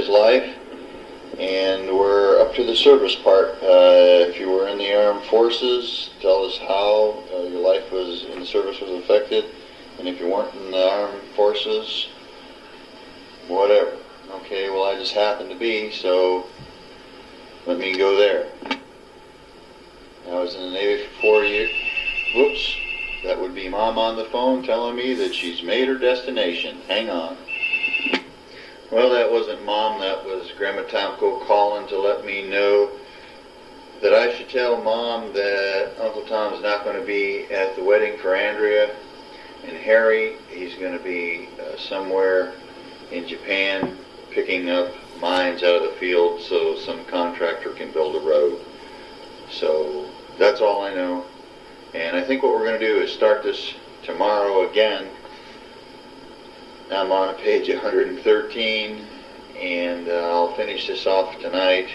his life, and we're up to the service part. If you were in the armed forces, tell us how your life was in the service was affected, and if you weren't in the armed forces, whatever. Okay, well, I just happened to be, so let me go there. I was in the Navy for 4 years. Whoops, that would be Mom on the phone telling me that she's made her destination. Hang on. Well, that wasn't Mom, that was Grandma Tomko calling to let me know that I should tell Mom that Uncle Tom's not going to be at the wedding for Andrea and Harry. He's going to be somewhere in Japan picking up mines out of the field so some contractor can build a road. So that's all I know. And I think what we're going to do is start this tomorrow again. I'm on page 113, and I'll finish this off tonight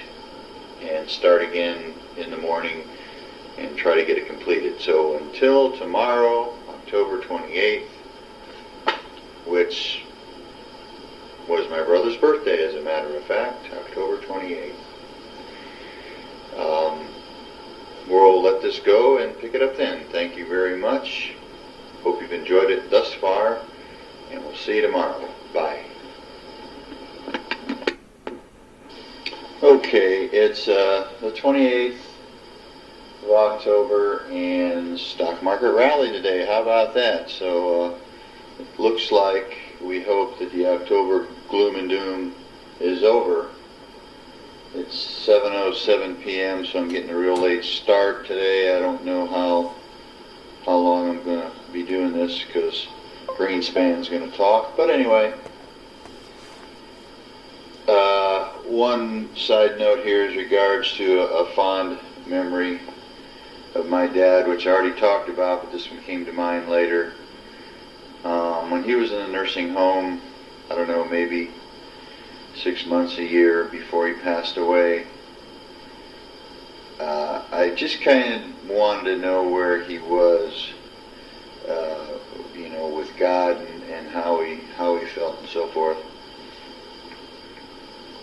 and start again in the morning and try to get it completed. So until tomorrow, October 28th, which was my brother's birthday, as a matter of fact, October 28th. We'll let this go and pick it up then. Thank you very much. Hope you've enjoyed it thus far, and we'll see you tomorrow. Bye. Okay, it's the 28th of October and stock market rally today. How about that? So it looks like we hope that the October gloom and doom is over. It's 7:07 p.m., so I'm getting a real late start today. I don't know how long I'm going to be doing this because Greenspan's going to talk. But anyway, one side note here is regards to a fond memory of my dad, which I already talked about, but this one came to mind later. When he was in a nursing home, I don't know, maybe 6 months, a year before he passed away, I just kind of wanted to know where he was, with God and how he felt and so forth.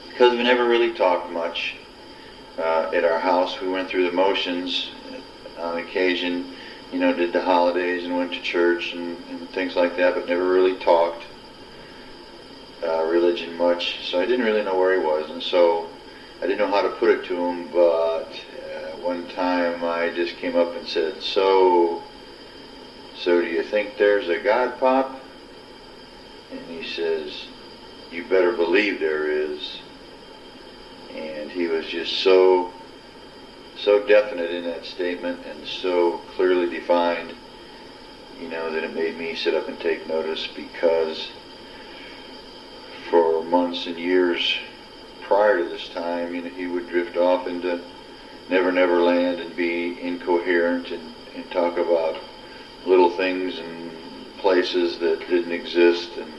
Because we never really talked much at our house. We went through the motions on occasion, did the holidays and went to church and things like that, but never really talked religion much. So I didn't really know where he was, and so I didn't know how to put it to him, but one time I just came up and said, so do you think there's a God, Pop? And he says, you better believe there is. And he was just so definite in that statement and so clearly defined, that it made me sit up and take notice, because for months and years prior to this time, he would drift off into Never Never Land and be incoherent and talk about little things and places that didn't exist. And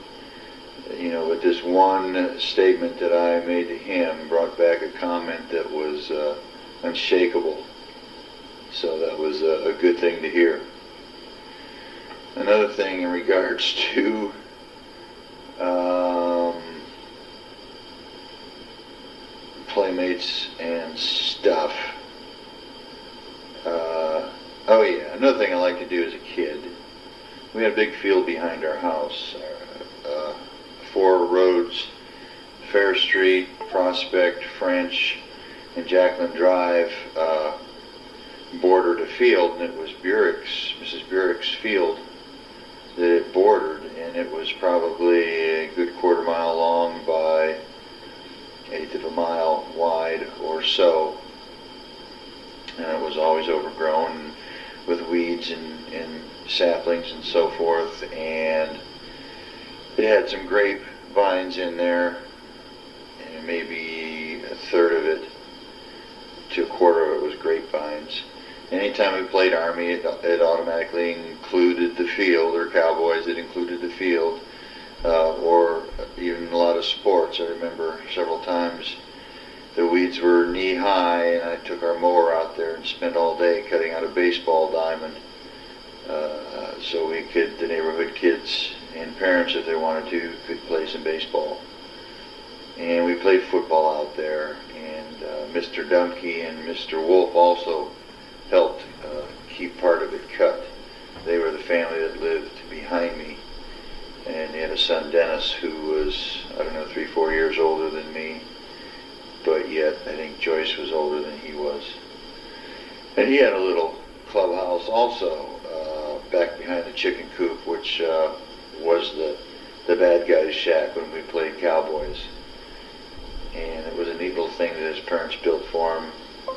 but this one statement that I made to him brought back a comment that was unshakable. So that was a good thing to hear. Another thing in regards to playmates and stuff. Oh yeah, another thing I liked to do as a kid. We had a big field behind our house. 4 roads, Fair Street, Prospect, French, and Jacqueline Drive bordered a field, and it was Mrs. Burrick's field that it bordered, and it was probably a good quarter mile long by 1/8 of a mile wide or so. And it was always overgrown with weeds and saplings and so forth, and it had some grapevines in there, and maybe 1/3 of it to 1/4 of it was grapevines. Anytime we played Army, it automatically included the field, or Cowboys, it included the field, or even a lot of sports. I remember several times the weeds were knee-high, and I took our mower out there and spent all day cutting out a baseball diamond, so the neighborhood kids and parents, if they wanted to, could play some baseball. and we played football out there. And Mr. Dumke and Mr. Wolf also helped keep part of it cut. They were the family that lived behind me, and they had a son, Dennis, who was, I don't know, 3-4 years older than me, but yet I think Joyce was older than he was. And he had a little clubhouse also back behind the chicken coop, which was the bad guy's shack when we played Cowboys. And it was a neat little thing that his parents built for him.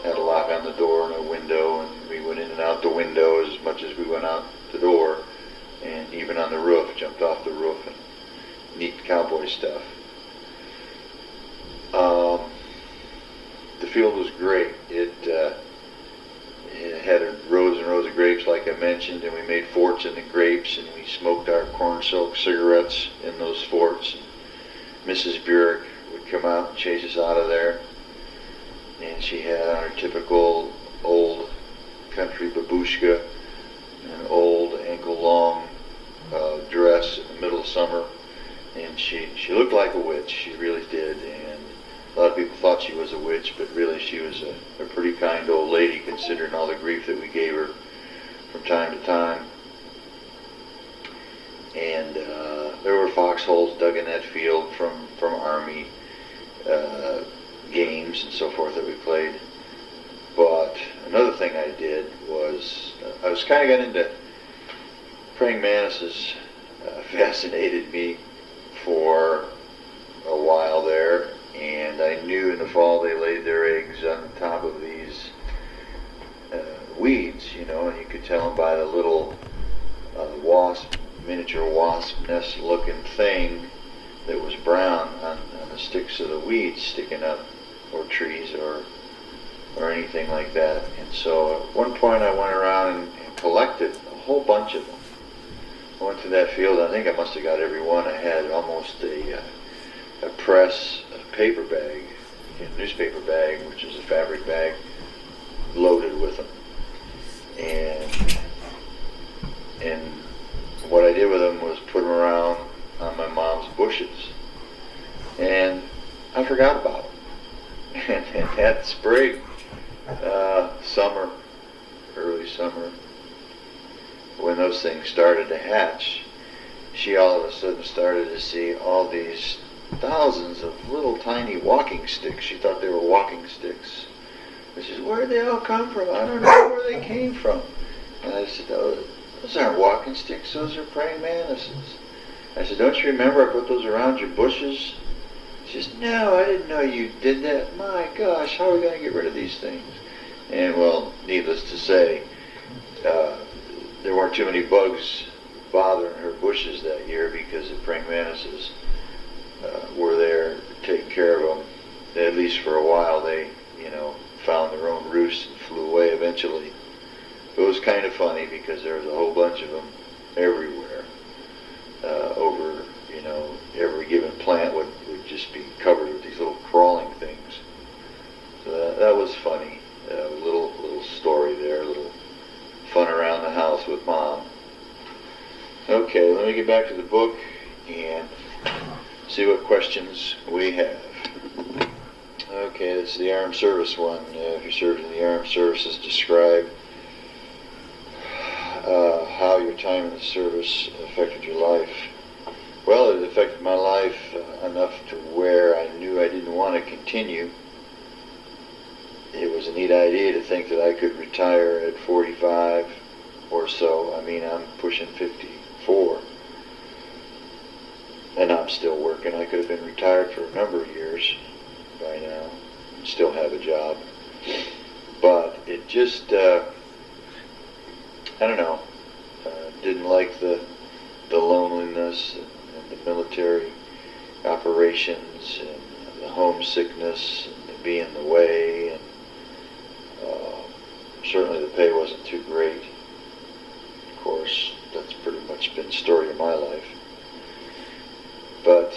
Had a lock on the door and a window, and we went in and out the window as much as we went out the door, and even on the roof, jumped off the roof, and neat cowboy stuff. The field was great. It had rows and rows of grapes, like I mentioned, and we made forts in the grapes, and we smoked our corn silk cigarettes in those forts. Mrs. Burek would come out and chase us out of there, and she had on her typical old country babushka, an old ankle-long dress in the middle of summer, and she looked like a witch. She really did, and a lot of people thought she was a witch, but really she was a pretty kind old lady, considering all the grief that we gave her from time to time. And there were foxholes dug in that field from Army games and so forth that we played. But another thing I did was, I was kind of got into praying mantises. Fascinated me for a while there, and I knew in the fall they laid their eggs on top of these weeds, you know, and you could tell them by the little miniature wasp nest looking thing that was brown on the sticks of the weeds sticking up, or trees, or anything like that. And so at one point I went around and collected a whole bunch of them. I went to that field, I think I must have got every one. I had almost a press, a paper bag, a newspaper bag, which is a fabric bag, loaded with them. And what I did with them was put them around on my mom's bushes. And I forgot about them. And that spring, summer, early summer, when those things started to hatch, she all of a sudden started to see all these thousands of little tiny walking sticks. She thought they were walking sticks. And she said, "Where did they all come from? I don't know where they came from." And I said, "Oh, those aren't walking sticks, those are praying mantises." I said, "Don't you remember I put those around your bushes?" She says, "No, I didn't know you did that. My gosh, how are we going to get rid of these things?" And well, needless to say, there weren't too many bugs bothering her bushes that year, because the praying mantises were there taking care of them. At least for a while, they, found their own roosts and flew away eventually. It was kind of funny because there was a whole bunch of them everywhere. Over, every given plant would just be covered with these little crawling things. So that was funny. A little story there, a little fun around the house with Mom. Okay, let me get back to the book and see what questions we have. Okay, this is the armed service one. If you served in the armed services, describe how your time in the service affected your life. Well, it affected my life enough to where I knew I didn't want to continue. It was a neat idea to think that I could retire at 45 or so. I mean, I'm pushing 54, and I'm still working. I could have been retired for a number of years by now and still have a job. But it just, I don't know, didn't like the loneliness and the military operations and the homesickness and the being in the way, and certainly the pay wasn't too great. Of course, that's pretty much been the story of my life. But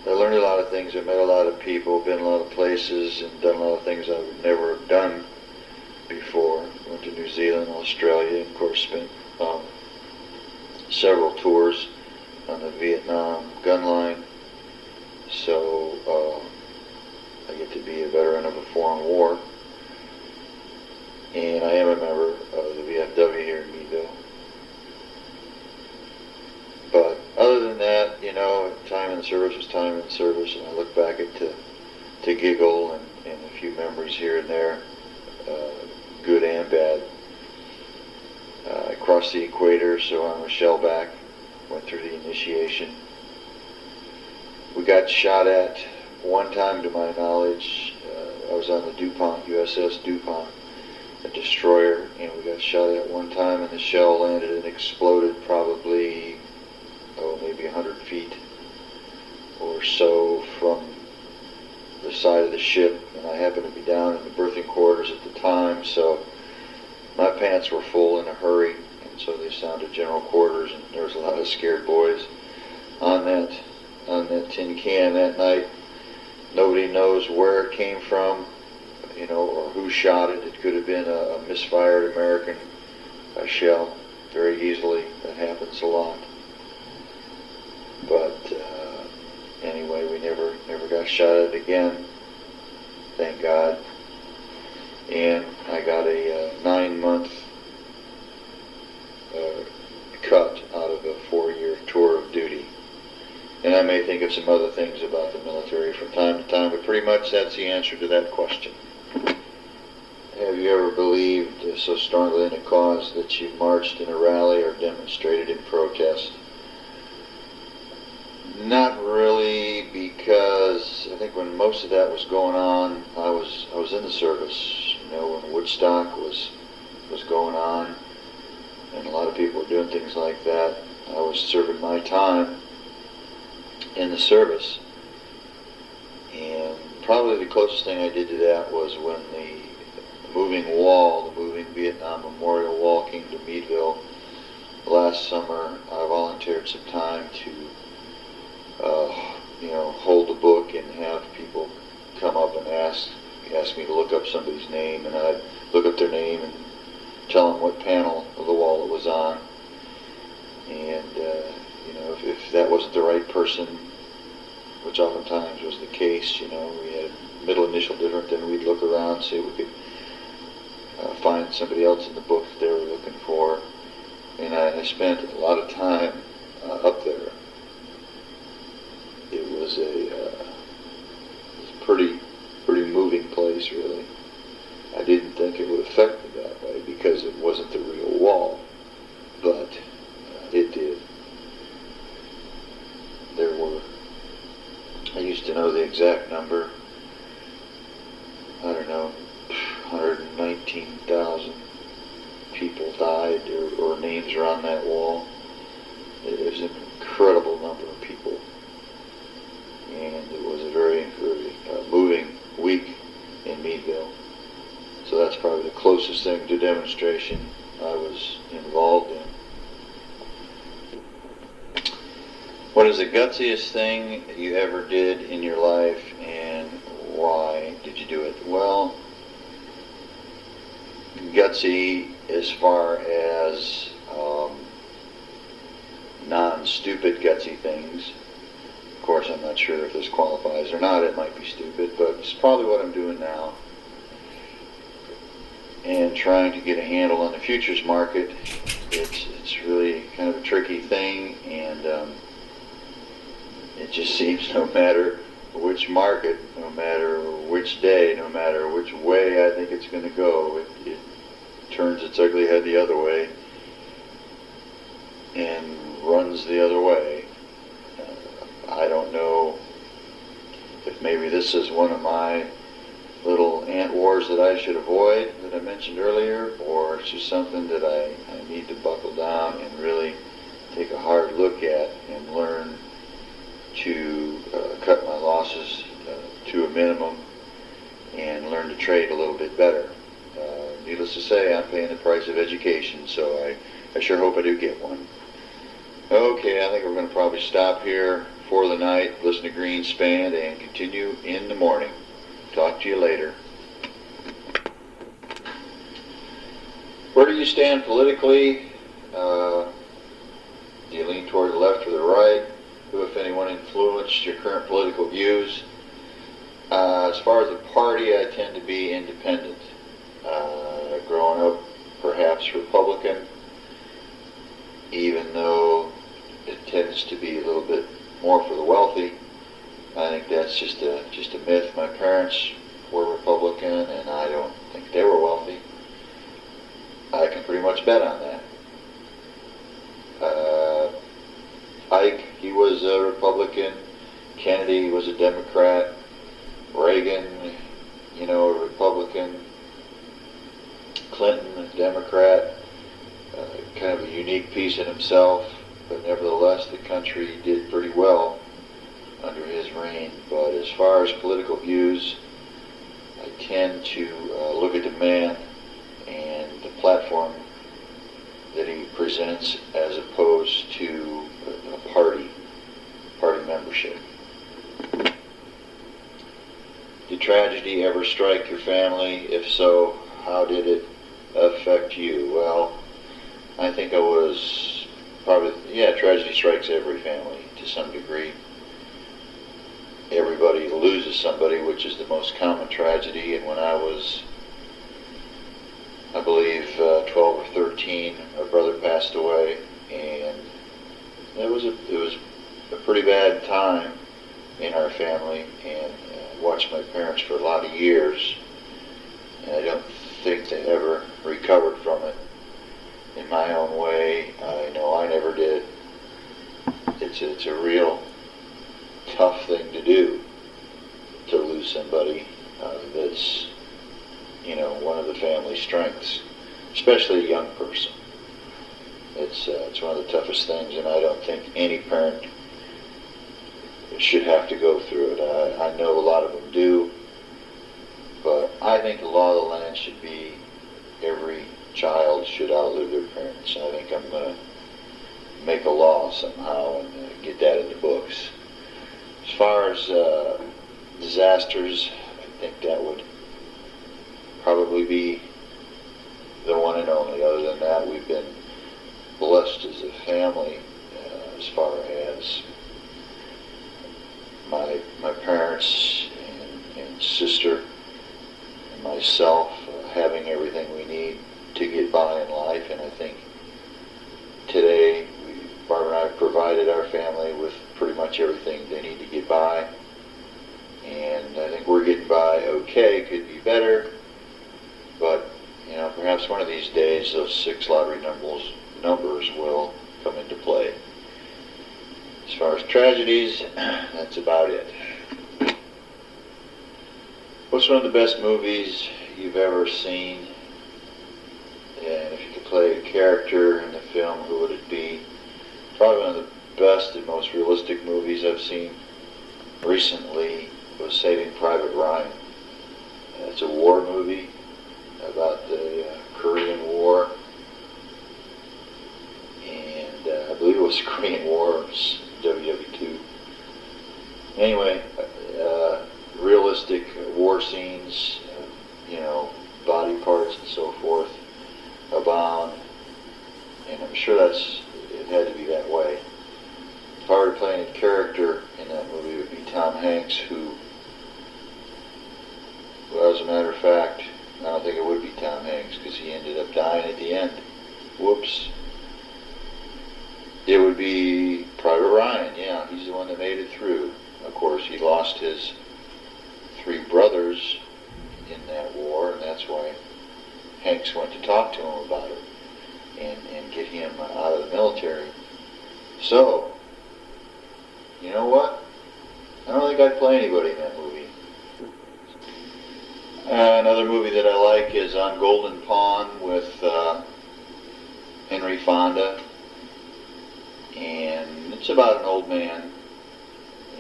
I learned a lot of things. I met a lot of people, been a lot of places, and done a lot of things I would never have done before. Went to New Zealand, Australia, and of course spent several tours on the Vietnam gun line. So I get to be a veteran of a foreign war, and I am a member of the VFW here in Meadville. But other than that, time in the service was time in the service, and I look back at to giggle and a few memories here and there, good and bad. I crossed the equator, so I'm a shellback. Went through the initiation. We got shot at one time, to my knowledge. I was on the DuPont, USS DuPont, a destroyer, and we got shot at one time, and the shell landed and exploded probably, maybe 100 feet or so from the side of the ship, and I happened to be down in the berthing quarters at the time, so my pants were full in a hurry, and so they sounded general quarters, and there was a lot of scared boys on that tin can that night. Nobody knows where it came from, or who shot it. It could have been a misfired American shell, very easily. That happens a lot. But anyway, we never got shot at again, thank God. And I got a 9-month cut out of a 4-year tour of duty. And I may think of some other things about the military from time to time, but pretty much that's the answer to that question. Have you ever believed so strongly in a cause that you marched in a rally or demonstrated in protest? Not really, because I think when most of that was going on, I was in the service. When Woodstock was going on, and a lot of people were doing things like that, I was serving my time in the service. And probably the closest thing I did to that was when the moving Vietnam Memorial Wall came to Meadville last summer. I volunteered some time to hold the book and have people come up and ask me to look up somebody's name, and I'd look up their name and tell them what panel of the wall it was on. And if that wasn't the right person, which oftentimes was the case, we had a middle initial different, then we'd look around, see if we could find somebody else in the book that they were looking for. And I spent a lot of time up there. It was a pretty moving place, really. I didn't think it would affect me that way because it wasn't the real wall, but it did. I used to know the exact number, I don't know, 119,000 people died or names are on that wall. It was an incredible number of people. And it was a very moving week in Meadville. So that's probably the closest thing to demonstration I was involved in. What is the gutsiest thing you ever did in your life, and why did you do it? Well, gutsy as far as non-stupid gutsy things. Of course, I'm not sure if this qualifies or not. It might be stupid, but it's probably what I'm doing now. And trying to get a handle on the futures market, it's really kind of a tricky thing, and it just seems no matter which market, no matter which day, no matter which way I think it's going to go, it turns its ugly head the other way and runs the other way. I don't know if maybe this is one of my little ant wars that I should avoid that I mentioned earlier, or it's just something that I need to buckle down and really take a hard look at and learn to cut my losses to a minimum and learn to trade a little bit better. Needless to say, I'm paying the price of education, so I sure hope I do get one. Okay, I think we're going to probably stop here for the night, listen to Greenspan, and continue in the morning. Talk to you later. Where do you stand politically? Do you lean toward the left or the right? Who, if anyone, influenced your current political views? As far as the party, I tend to be independent. Growing up, perhaps Republican, even though it tends to be a little bit more for the wealthy. I think that's just a myth. My parents were Republican, and I don't think they were wealthy. I can pretty much bet on that. Ike, he was a Republican. Kennedy was a Democrat. Reagan, a Republican. Clinton, a Democrat. Kind of a unique piece in himself, but nevertheless the country did pretty well under his reign. But as far as political views, I tend to look at the man and the platform that he presents as opposed to a party membership. Did tragedy ever strike your family? If so, how did it affect you? Well, I think I was tragedy strikes every family to some degree. Everybody loses somebody, which is the most common tragedy. And when I was, I believe, 12 or 13, my brother passed away, and it was a pretty bad time in our family, and I watched my parents for a lot of years, and I don't think they ever recovered from it in my own way. I know I never did. It's a real tough thing to do, to lose somebody that's one of the family strengths, especially a young person. It's one of the toughest things, and I don't think any parent should have to go through it. I know a lot of them do, but I think the law of the land should be every child should outlive their parents. I think I'm going to make a law somehow and get that in the books. As far as disasters, I think that would probably be the one and only. Other than that, we've been blessed as a family as far as my parents and sister and myself having everything we need to get by in life. And I think today, Barbara and I have provided our family with pretty much everything they need to get by. And I think we're getting by okay. Could be better. But, perhaps one of these days those 6 lottery numbers will come into play. As far as tragedies, that's about it. What's one of the best movies you've ever seen? And if you could play a character in the film, who would it be? Probably one of the best and most realistic movies I've seen recently was Saving Private Ryan. It's a war movie about the Korean War, and I believe it was the Korean War, WW2. Anyway, realistic war scenes, body parts and so forth abound, and I'm sure it had to be that way. If I were to play any character in that movie, it would be Tom Hanks, who, well, as a matter of fact, I don't think it would be Tom Hanks, because he ended up dying at the end. Whoops. It would be Private Ryan. Yeah, he's the one that made it through. Of course, he lost his 3 brothers in that war, and that's why Hanks went to talk to him about it and get him out of the military. So, you know what? I don't think I'd play anybody in that movie. Another movie that I like is On Golden Pond with Henry Fonda, and it's about an old man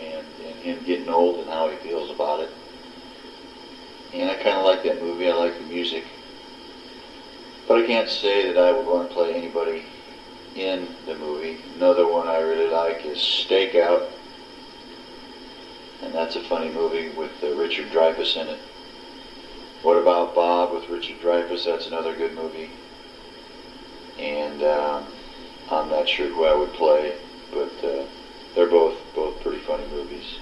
and him getting old and how he feels about it. And I kind of like that movie. I like the music, but I can't say that I would want to play anybody in the movie. Another one I really like is Stakeout, and that's a funny movie with Richard Dreyfuss in it. What About Bob with Richard Dreyfuss? That's another good movie. And I'm not sure who I would play, but They're both pretty funny movies.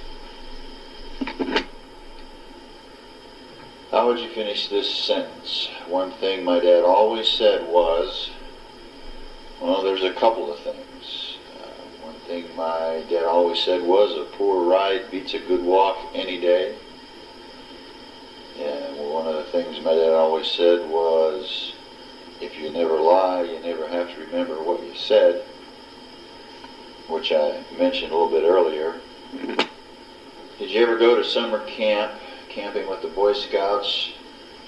How would you finish this sentence? One thing my dad always said was, well, there's a couple of things. One thing my dad always said was, a poor ride beats a good walk any day. And one of the things my dad always said was, if you never lie, you never have to remember what you said, which I mentioned a little bit earlier. Did you ever go to summer camp, camping with the Boy Scouts?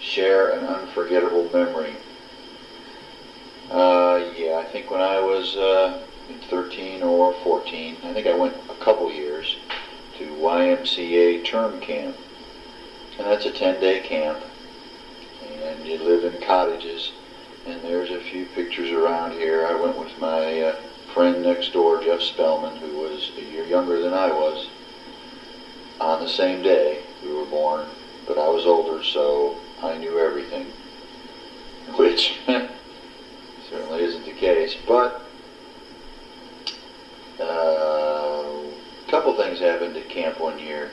Share an unforgettable memory. Yeah, I think when I was 13 or 14, I think I went a couple years to YMCA term camp. And that's a 10-day camp. And you live in cottages. And there's a few pictures around here. I went with my friend next door, Jeff Spellman, who was a year younger than I was. On the same day we were born, but I was older, so I knew everything, which certainly isn't the case. But a couple things happened at camp one year.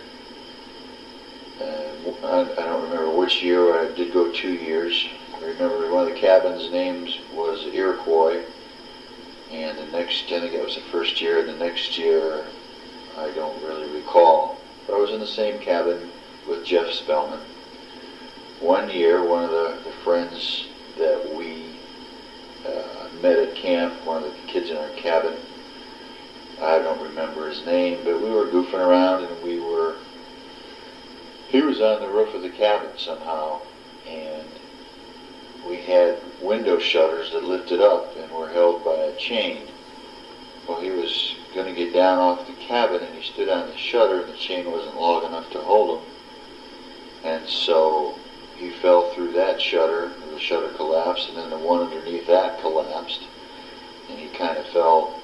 I don't remember which year. I did go 2 years. I remember one of the cabin's names was Iroquois, and the next, I think it was the first year, and the next year, I don't really recall. But I was in the same cabin with Jeff Spellman. One year, one of the friends that we met at camp, one of the kids in our cabin, I don't remember his name, but we were goofing around, and he was on the roof of the cabin somehow, and we had window shutters that lifted up and were held by a chain. Well, he was going to get down off the cabin, and he stood on the shutter, and the chain wasn't long enough to hold him. And so he fell through that shutter, and the shutter collapsed, and then the one underneath that collapsed, and he kind of fell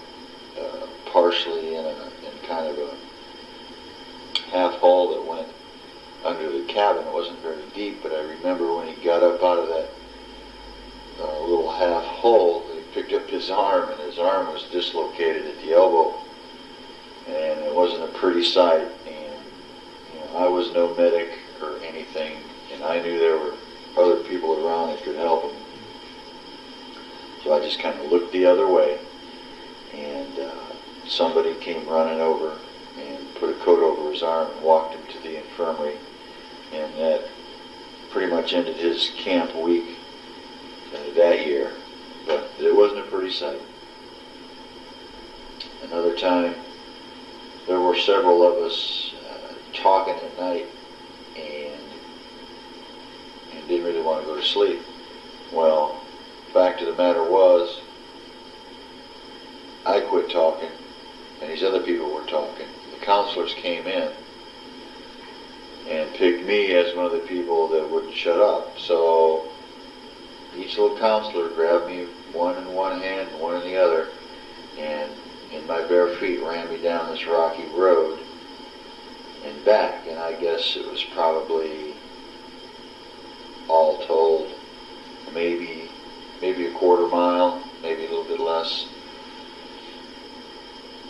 partially in kind of a half hole that went under the cabin. It wasn't very deep, but I remember when he got up out of that little half hole, he picked up his arm, and his arm was dislocated at the elbow, and it wasn't a pretty sight. And I was no medic or anything, and I knew there were other people around that could help him, so I just kind of looked the other way, and somebody came running over and put a coat over his arm and walked him to the infirmary, and that pretty much ended his camp week that year. But it wasn't a pretty sight. Another time, there were several of us talking at night and didn't really want to go to sleep. Well, fact of the matter was, I quit talking, and these other people were talking. The counselors came in and picked me as one of the people that wouldn't shut up. So each little counselor grabbed me, one in one hand and one in the other, and in my bare feet ran me down this rocky road and back. And I guess it was probably, all told, maybe a quarter mile, maybe a little bit less,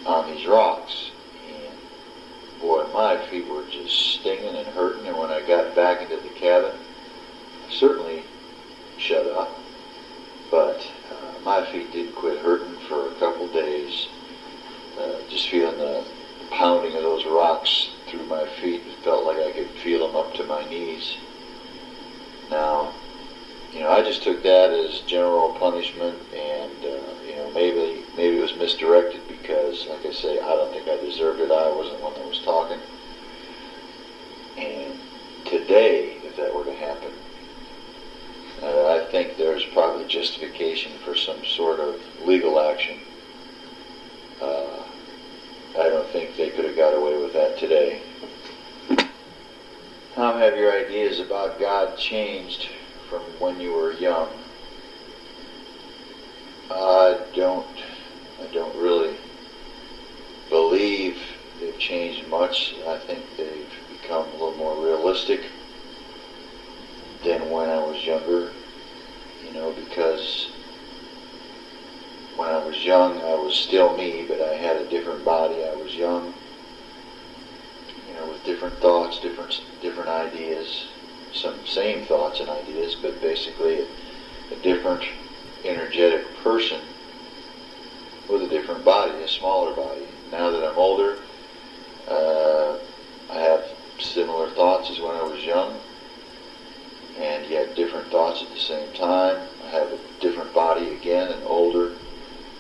on these rocks. And boy, my feet were just stinging and hurting, and when I got back into the cabin, I certainly shut up, but my feet didn't quit hurting for a couple days. Just feeling the pounding of those rocks through my feet, it felt like I could feel them up to my knees. Now, I just took that as general punishment, and maybe it was misdirected, because, like I say, I don't think I deserved it. I wasn't one that was talking. And today, if that were to happen, I think there's probably justification for some sort of legal action. I don't think they could have got away with that today. How have your ideas about God changed from when you were young? I don't really believe they've changed much. I think they've become a little more realistic than when I was younger, because when I was young, I was still me, but I had a different body. I was young, with different thoughts, different ideas, some same thoughts and ideas, but basically a different energetic person with a different body, a smaller body. Now that I'm older, I have similar thoughts as when I was young, and yet different thoughts at the same time. I have a different body again, and older,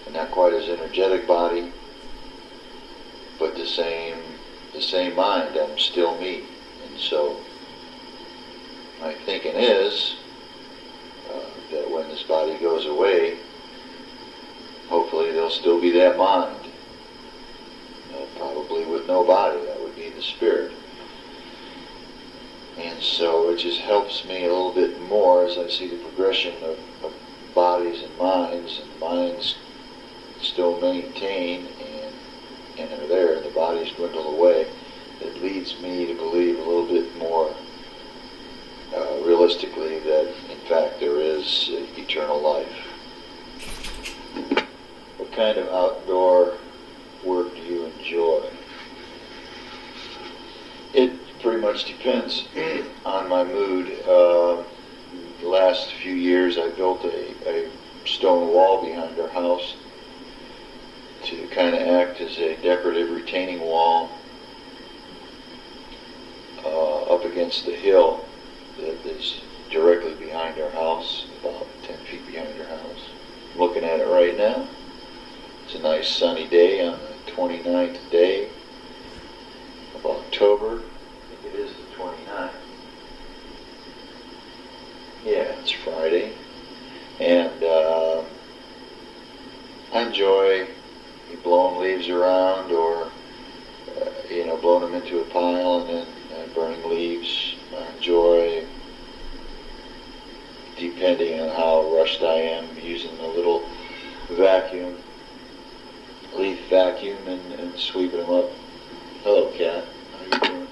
and not quite as energetic body, but the same mind. I'm still me. And so my thinking is that when this body goes away, hopefully there'll still be that mind. Probably with no body. That would be the spirit. And so it just helps me a little bit more as I see the progression of bodies and minds still maintain and are there, and the bodies dwindle away. It leads me to believe a little bit more realistically that in fact there is eternal life. What kind of outdoor work do you enjoy? It pretty much depends on my mood. The last few years I built a stone wall behind our house to kind of act as a decorative retaining wall up against the hill that is directly behind our house, about 10 feet behind our house. I'm looking at it right now. It's a nice sunny day on the 29th day of October. I think it is the 29th. Yeah, it's Friday. And I enjoy blowing leaves around or, blowing them into a pile and then burning leaves. I enjoy, depending on how rushed I am, using a little vacuum, leaf vacuum, and sweeping them up. Hello, cat. How you doing?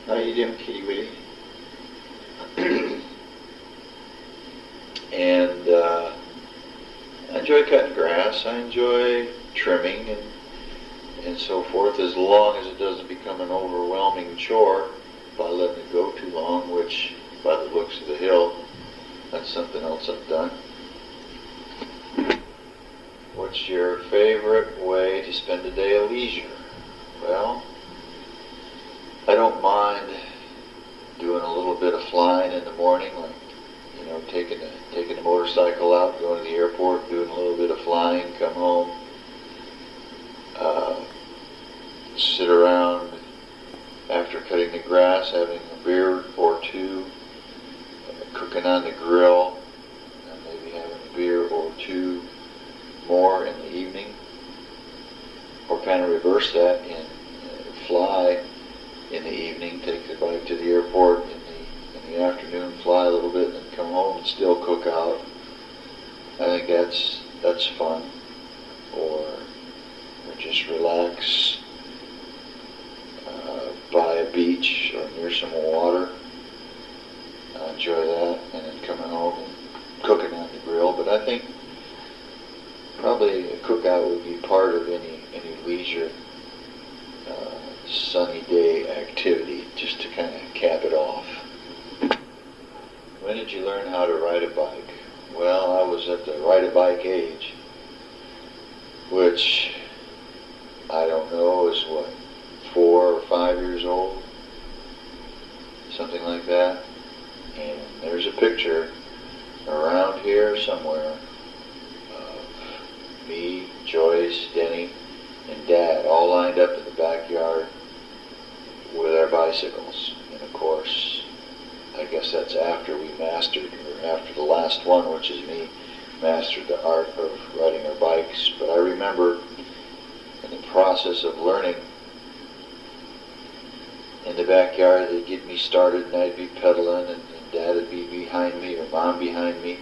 How you doing, kitty witty? And I enjoy cutting grass. I enjoy trimming and so forth, as long as it doesn't become an overwhelming chore by letting it go too long, which, by the looks of the hill, that's something else I've done. What's your favorite way to spend a day of leisure? Well, I don't mind doing a little bit of flying in the morning, like, taking the motorcycle out, going to the airport, doing a little bit of flying, come home, sit around after cutting the grass, having a beer or two, cooking on the grill, and maybe having a beer or two more in the evening, or kind of reverse that and fly in the evening, take the bike to the airport in the afternoon, fly a little bit, and then come home and still cook out. I think that's fun. Or just relax by a beach or near some water. I enjoy that, and then coming home and cooking on the grill. But I think probably a cookout would be part of any leisure sunny day activity, just to kind of cap it off. When did you learn how to ride a bike? Well, I was at the ride a bike age, which I don't know is what, 4 or 5 years old, something like that. And there's a picture around here somewhere of me, Joyce, Denny, and Dad all lined up in the backyard with our bicycles. And of course, I guess that's after we mastered, or after the last one, which is me, mastered the art of riding our bikes. But I remember in the process of learning in the backyard, they'd get me started and I'd be pedaling, and Dad would be behind me or Mom behind me,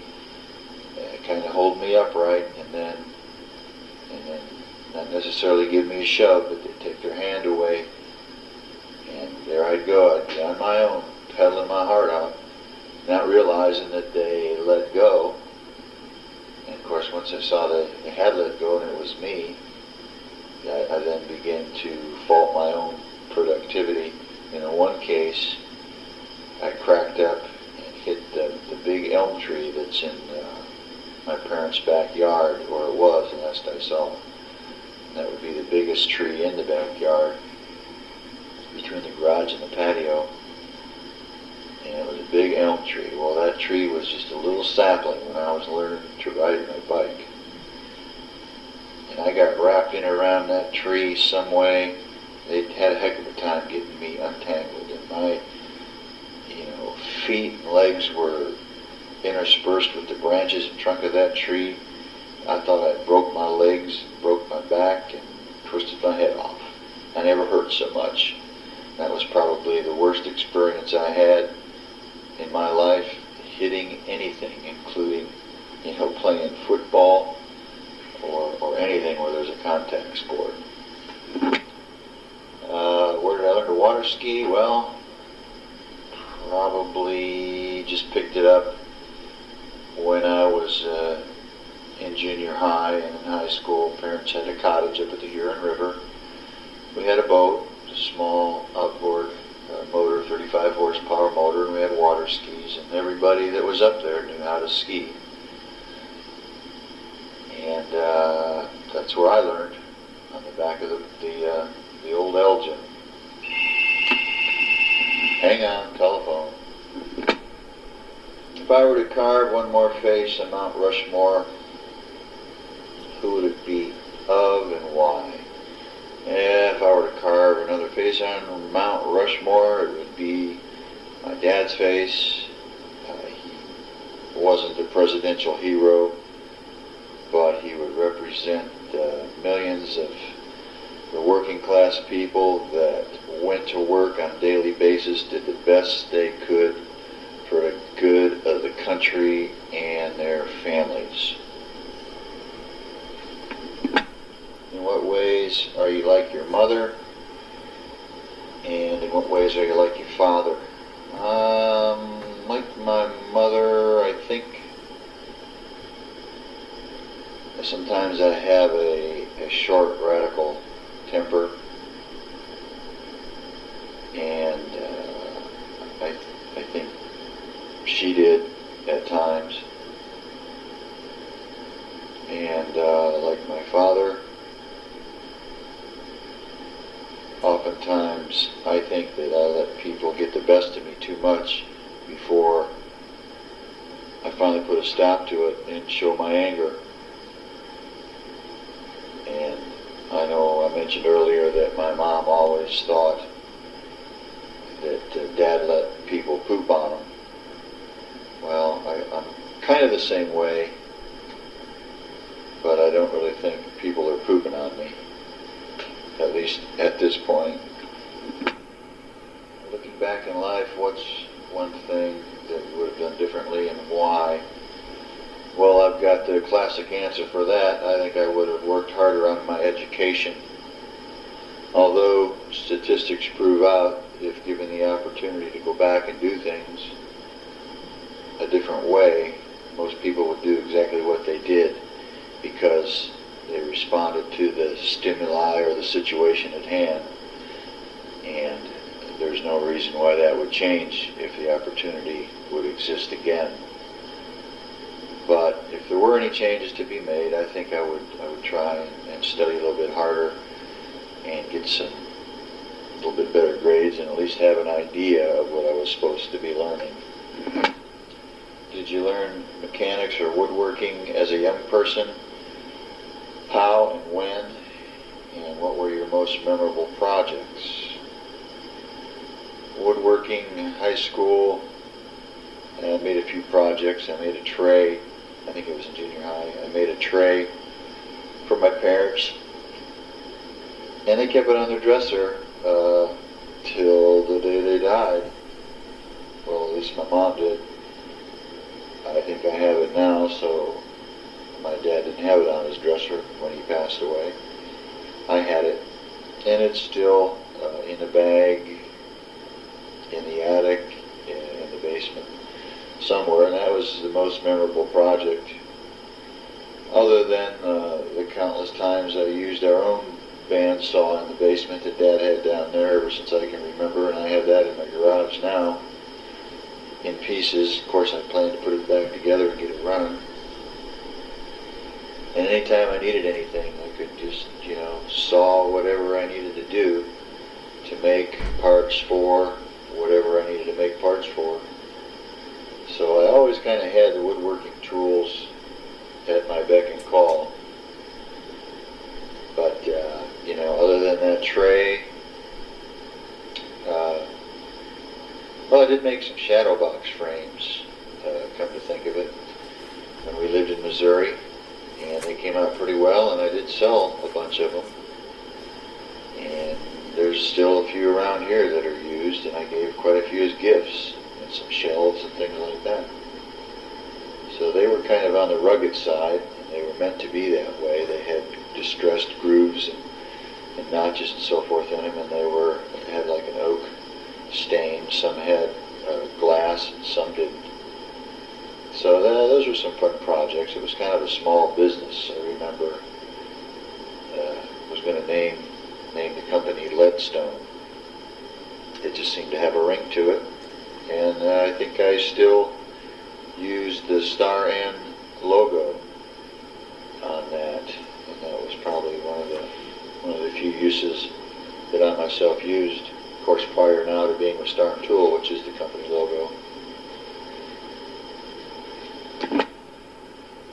kind of hold me upright, and then not necessarily give me a shove, but they'd take their hand away, and there I'd go. I'd be on my own, pedaling my heart out, not realizing that they let go. And of course, course, once I saw that they had let go and it was me, I then began to fault my own productivity. In one case, I cracked up and hit the big elm tree that's in my parents' backyard, or it was, last I saw. And that would be the biggest tree in the backyard, between the garage and the patio. And it was a big elm tree. Well, that tree was just a little sapling when I was learning to ride my bike. And I got wrapped in around that tree some way. They had a heck of a time getting me untangled. And my, feet and legs were interspersed with the branches and trunk of that tree. I thought I broke my legs, broke my back, and twisted my head off. I never hurt so much. That was probably the worst experience I had in my life, hitting anything, including, playing football or anything where there's a contact sport. Where did I learn to water ski? Well, probably just picked it up when I was in junior high and in high school. Parents had a cottage up at the Huron River. We had a boat, a small outboard motor, 35 horsepower motor, and we had water skis, and everybody that was up there knew how to ski. And that's where I learned, on the back of the old Elgin. Hang on, telephone. If I were to carve one more face on Mount Rushmore, who would it be, of, and why? If I were to carve another face on Mount Rushmore, it would be my dad's face. He wasn't a presidential hero, but he would represent millions of the working class people that went to work on a daily basis, did the best they could for the good of the country and their families. In what ways are you like your mother? And in what ways are you like your father? Like my mother, I think sometimes I have a short, radical temper. And I think she did at times. And like my father, oftentimes I think that I let people get the best of me too much before I finally put a stop to it and show my anger. And I know I mentioned earlier that my mom always thought that Dad let people poop on him. Well, I'm kind of the same way, but I don't really think people are pooping on me, at least at this point. Looking back in life, what's one thing that you would have done differently and why? Well, I've got the classic answer for that. I think I would have worked harder on my education. Although statistics prove out, if given the opportunity to go back and do things a different way, most people would do exactly what they did because they responded to the stimuli or the situation at hand. And there's no reason why that would change if the opportunity would exist again. But if there were any changes to be made, I think I would try and study a little bit harder and get some a little bit better grades and at least have an idea of what I was supposed to be learning. Did you learn mechanics or woodworking as a young person? How and when? And what were your most memorable projects? Woodworking, high school, I made a few projects. I made a tray, I think it was in junior high. I made a tray for my parents, and they kept it on their dresser till the day they died. Well, at least my mom did. I think I have it now, so my dad didn't have it on his dresser when he passed away. I had it, and it's still in a bag in the attic, in the basement somewhere, and that was the most memorable project other than the countless times I used our own bandsaw in the basement that Dad had down there ever since I can remember, and I have that in my garage now in pieces. Of course, I plan to put it back together and get it running. And anytime I needed anything, I could just, saw whatever I needed to do to make parts for whatever I needed to make parts for. So I always kind of had the woodworking tools at my beck and call. But, other than that tray, well, I did make some shadow box frames, come to think of it, when we lived in Missouri. And they came out pretty well, and I did sell a bunch of them. And there's still a few around here that are used, and I gave quite a few as gifts, and some shelves and things like that. So they were kind of on the rugged side, and they were meant to be that way. They had distressed grooves and notches and so forth in them, and they had like an oak stain. Some had glass, and some didn't. So those were some fun projects. It was kind of a small business. I remember I was going to name the company Leadstone. It just seemed to have a ring to it, and I think I still use the Starn logo on that, and that was probably one of the few uses that I myself used. Of course, prior now to being with Starn Tool, which is the company logo.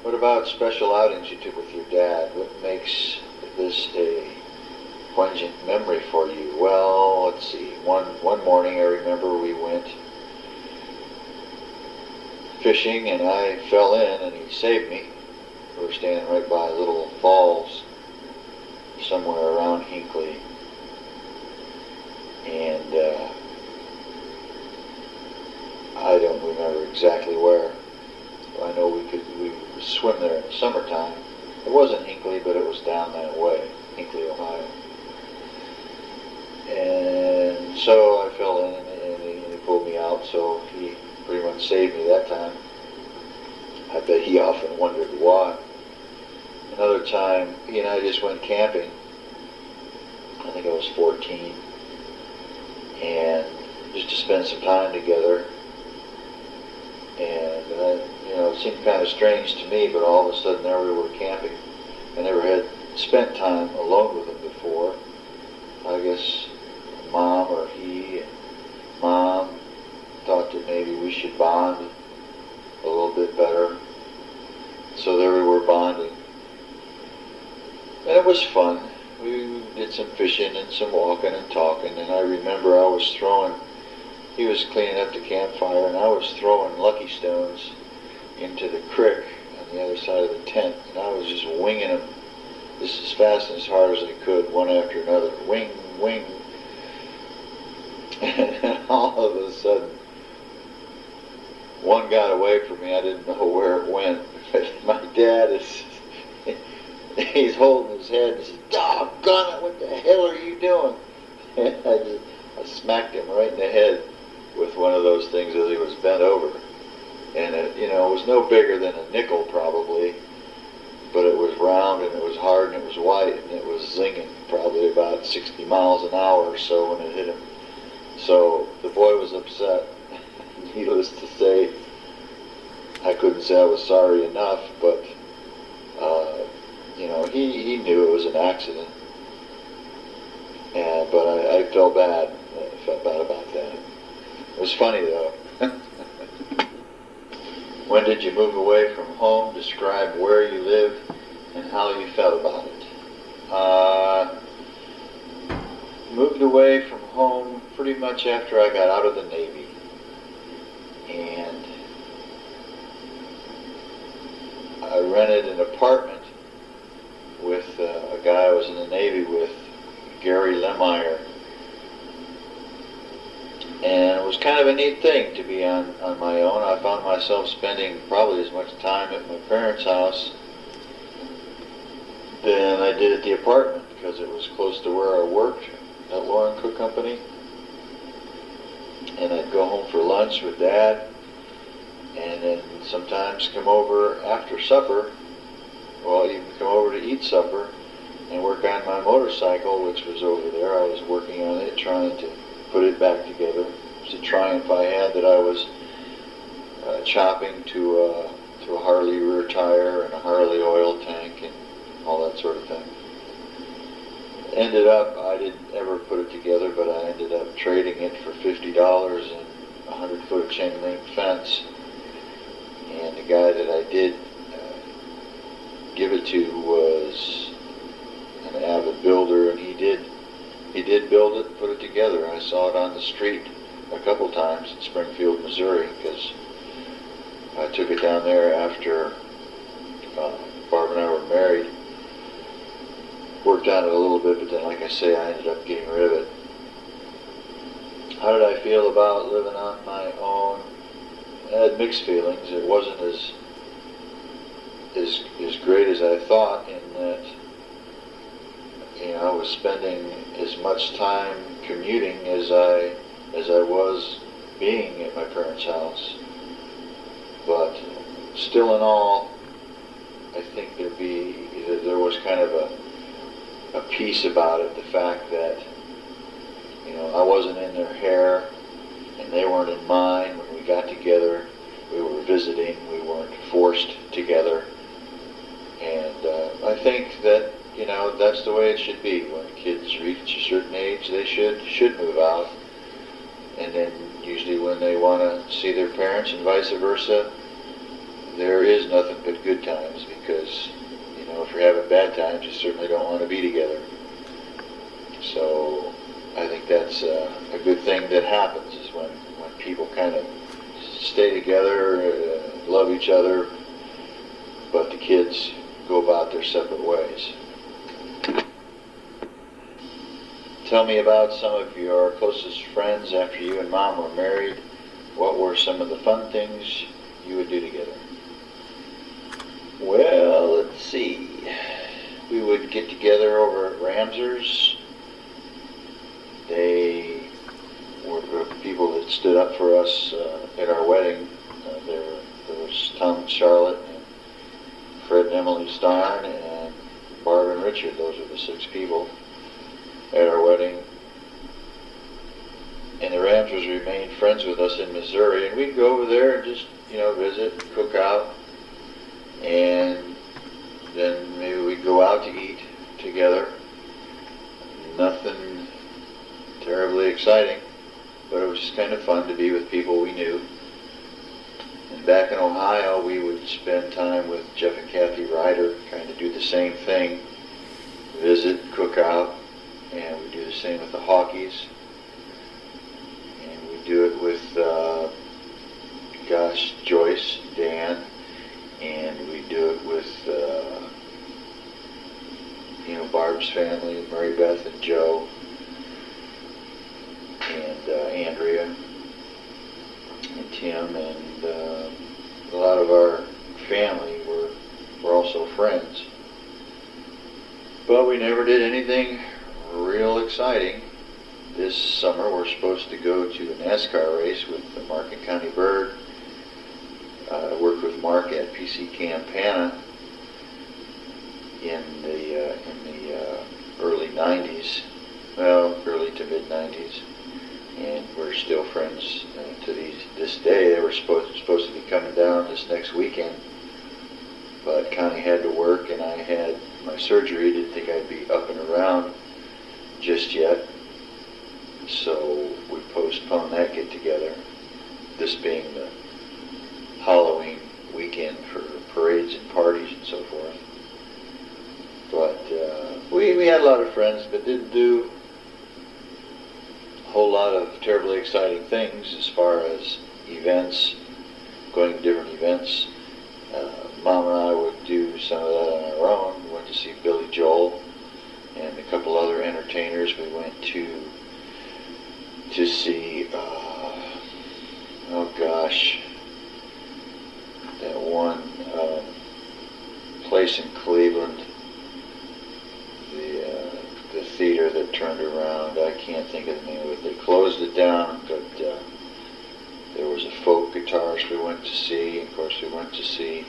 What about special outings you took with your dad? What makes this a poignant memory for you? Well, let's see. One morning I remember we went fishing, and I fell in, and he saved me. We were standing right by little falls somewhere around Hinckley, and I don't remember exactly where. I know we would swim there in the summertime. It wasn't Hinckley, but it was down that way, Hinckley, Ohio. And so I fell in, and he pulled me out, so he pretty much saved me that time. I bet he often wondered why. Another time, he and I just went camping. I think I was 14. And just to spend some time together. And, it seemed kind of strange to me, but all of a sudden there we were camping. I never had spent time alone with him before. I guess Mom or he and Mom thought that maybe we should bond a little bit better. So there we were bonding. And it was fun. We did some fishing and some walking and talking, and I remember he was cleaning up the campfire, and I was throwing lucky stones into the creek on the other side of the tent, and I was just winging them just as fast and as hard as I could, one after another. Wing, wing. And all of a sudden, one got away from me. I didn't know where it went. But my dad he's holding his head and he says, "Doggone it, what the hell are you doing?" And I smacked him right in the head with one of those things as he was bent over. And it was no bigger than a nickel probably, but it was round and it was hard and it was white and it was zinging probably about 60 miles an hour or so when it hit him. So the boy was upset. Needless to say, I couldn't say I was sorry enough, but he knew it was an accident. But I felt bad. I felt bad about that. It was funny though. When did you move away from home? Describe where you live and how you felt about it. Moved away from home pretty much after I got out of the Navy. And I rented an apartment with a guy I was in the Navy with, Gary Lemmeyer. And it was kind of a neat thing to be on my own. I found myself spending probably as much time at my parents' house than I did at the apartment because it was close to where I worked at Lauren Cook Company. And I'd go home for lunch with Dad and then sometimes come over after supper well, even come over to eat supper and work on my motorcycle, which was over there. I was working on it, trying to put it back together. It was a triumph I had that I was chopping to a Harley rear tire and a Harley oil tank and all that sort of thing. Ended up, I didn't ever put it together, but I ended up trading it for $50 and a 100-foot chain link fence. And the guy that I did give it to was an avid builder, and he did build it, put it together. I saw it on the street a couple times in Springfield, Missouri, because I took it down there after Barb and I were married. Worked on it a little bit, but then, like I say, I ended up getting rid of it. How did I feel about living on my own? I had mixed feelings. It wasn't as great as I thought, in that I was spending as much time commuting as I was being at my parents' house. But still, in all, I think there was kind of a peace about it. The fact that I wasn't in their hair and they weren't in mine. When we got together, we were visiting. We weren't forced together. And I think that that's the way it should be. When kids reach a certain age, they should move out. And then usually when they want to see their parents and vice versa, there is nothing but good times, because if you're having bad times, you certainly don't want to be together. So I think that's a good thing that happens, is when people kind of stay together, love each other, but the kids go about their separate ways. Tell me about some of your closest friends after you and Mom were married. What were some of the fun things you would do together? Well, let's see. We would get together over at Ramser's. They were the people that stood up for us at our wedding. There was Tom and Charlotte, and Fred and Emily Starn, and Barb and Richard. Those were the 6 people at our wedding. And the Ramsers remained friends with us in Missouri, and we'd go over there and just visit, cook out. And then maybe we'd go out to eat together. Nothing terribly exciting, but it was just kind of fun to be with people we knew. And back in Ohio, we would spend time with Jeff and Kathy Ryder, kind of do the same thing, visit, cook out, and we do the same with the Hawkeys. And we do it with, Joyce, Dan, and we do it with, Barb's family, Mary Beth and Joe, and Andrea, and Tim, and a lot of our family were also friends. But we never did anything real exciting. This summer we're supposed to go to a NASCAR race with the Market County Bird. I worked with Mark at PC Campana in the early 90s, early to mid 90s, and we're still friends to this day. They were supposed to be coming down this next weekend, but Connie had to work and I had my surgery. Didn't think I'd be up and around just yet, so we postponed that get together, this being the Halloween weekend for parades and parties and so forth. But we had a lot of friends, but didn't do a whole lot of terribly exciting things as far as events, going to different events. Mom and I would do some of that on our own. We went to see Billy Joel and a couple other entertainers. We went to see, that one place in Cleveland, the theater that turned around. I can't think of the name of it. They closed it down, but there was a folk guitarist we went to see. Of course, we went to see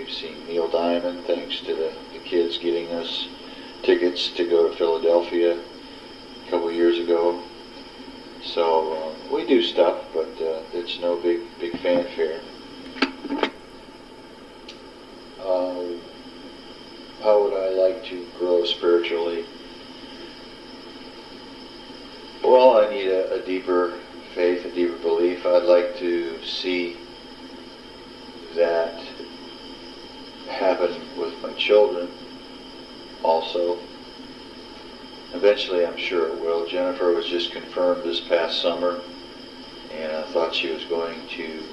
We've seen Neil Diamond, thanks to the kids getting us tickets to go to Philadelphia a couple years ago. So we do stuff, but it's no big fanfare. How would I like to grow spiritually? Well, I need a deeper faith, a deeper belief. I'd like to see that happen with my children also. Eventually, I'm sure it will. Jennifer was just confirmed this past summer, and I thought she was going to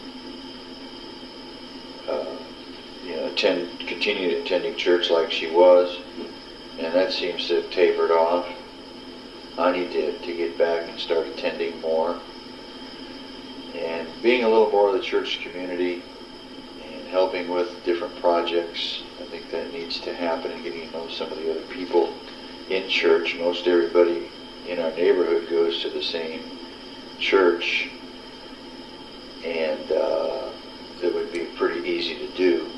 continue attending church like she was, and that seems to have tapered off. I need to get back and start attending more and being a little more of the church community and helping with different projects. I think that needs to happen, and getting to know some of the other people in church. Most everybody in our neighborhood goes to the same church, and it would be pretty easy to do.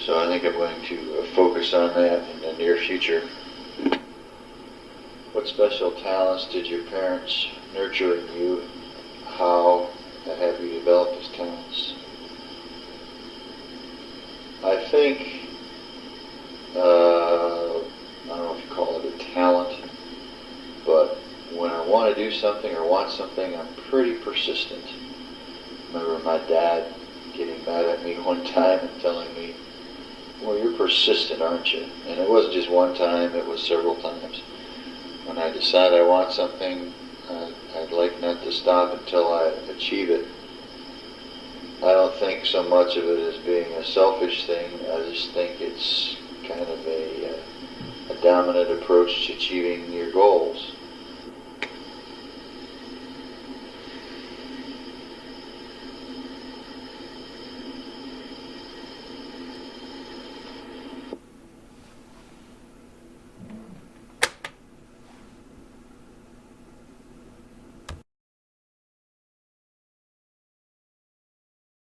So I think I'm going to focus on that in the near future. What special talents did your parents nurture in you? How have you developed those talents? I think, I don't know if you call it a talent, but when I want to do something or want something, I'm pretty persistent. I remember my dad getting mad at me one time and telling me, "Well, you're persistent, aren't you?" And it wasn't just one time, it was several times. When I decide I want something, I'd like not to stop until I achieve it. I don't think so much of it as being a selfish thing. I just think it's kind of a dominant approach to achieving your goals.